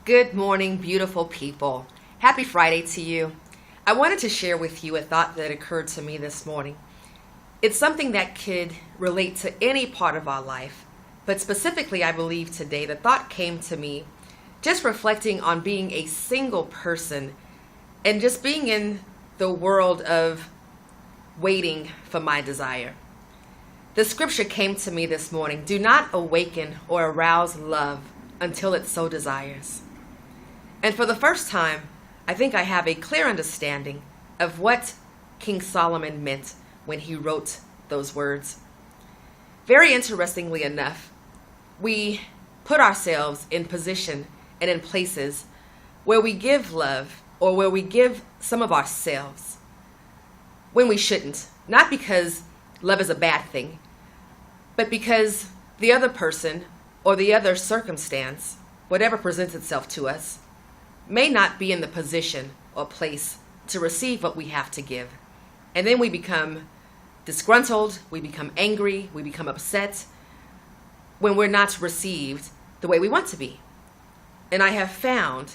Good morning, beautiful people. Happy Friday to you. I wanted to share with you a thought that occurred to me this morning. It's something that could relate to any part of our life, but specifically, I believe today, the thought came to me just reflecting on being a single person and just being in the world of waiting for my desire. The scripture came to me this morning: do not awaken or arouse love until it so desires. And for the first time, I think I have a clear understanding of what King Solomon meant when he wrote those words. Very interestingly enough, we put ourselves in position and in places where we give love or where we give some of ourselves when we shouldn't. Not because love is a bad thing, but because the other person or the other circumstance, whatever presents itself to us, may not be in the position or place to receive what we have to give. And then we become disgruntled, we become angry, we become upset when we're not received the way we want to be. And I have found,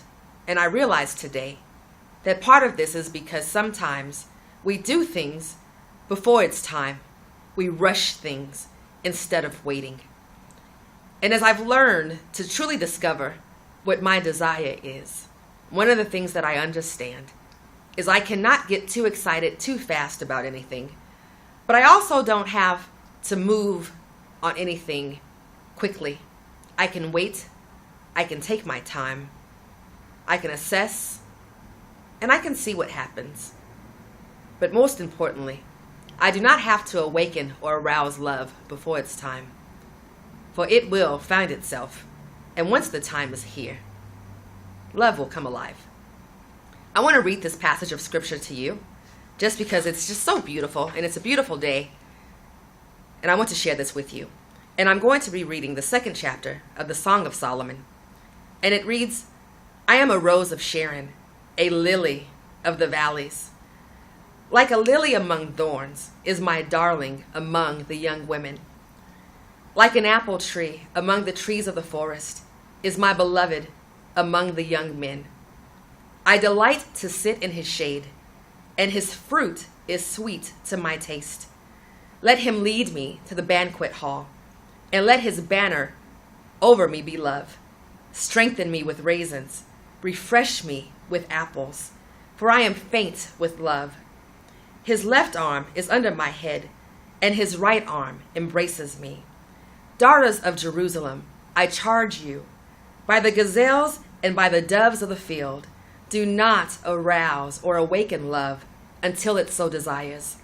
and I realize today, that part of this is because sometimes we do things before it's time. We rush things instead of waiting. And as I've learned to truly discover what my desire is, one of the things that I understand is I cannot get too excited too fast about anything, but I also don't have to move on anything quickly. I can wait, I can take my time, I can assess, and I can see what happens. But most importantly, I do not have to awaken or arouse love before it's time, for it will find itself, and once the time is here, love will come alive. I want to read this passage of scripture to you just because it's just so beautiful and it's a beautiful day. And I want to share this with you. And I'm going to be reading the second chapter of the Song of Solomon. And it reads, I am a rose of Sharon, a lily of the valleys. Like a lily among thorns is my darling among the young women. Like an apple tree among the trees of the forest is my beloved among the young men. I delight to sit in his shade, and his fruit is sweet to my taste. Let him lead me to the banquet hall, and let his banner over me be love. Strengthen me with raisins, refresh me with apples, for I am faint with love. His left arm is under my head, and his right arm embraces me. Daughters of Jerusalem, I charge you, by the gazelles and by the doves of the field, do not arouse or awaken love until it so desires.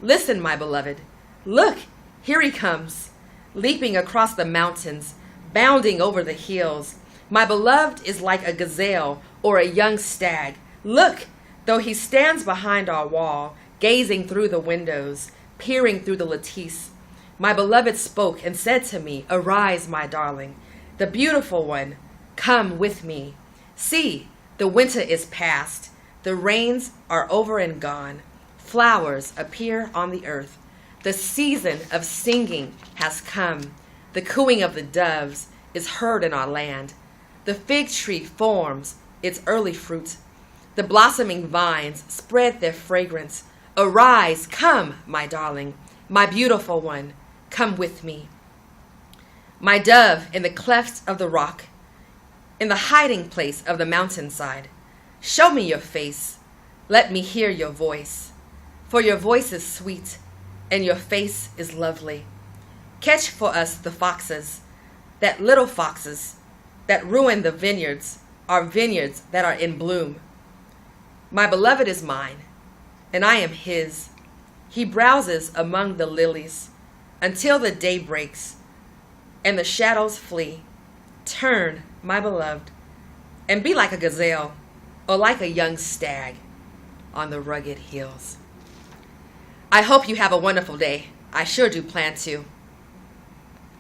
Listen, my beloved. Look, here he comes, leaping across the mountains, bounding over the hills. My beloved is like a gazelle or a young stag. Look, though he stands behind our wall, gazing through the windows, peering through the lattice. My beloved spoke and said to me, arise, my darling, the beautiful one, come with me. See, the winter is past, the rains are over and gone. Flowers appear on the earth. The season of singing has come. The cooing of the doves is heard in our land. The fig tree forms its early fruit. The blossoming vines spread their fragrance. Arise, come, my darling, my beautiful one, come with me. My dove in the clefts of the rock, in the hiding place of the mountainside, show me your face, let me hear your voice. For your voice is sweet, and your face is lovely. Catch for us the foxes, that little foxes, that ruin the vineyards, our vineyards that are in bloom. My beloved is mine, and I am his. He browses among the lilies until the day breaks and the shadows flee. Turn, my beloved, and be like a gazelle or like a young stag on the rugged hills. I hope you have a wonderful day. I sure do plan to.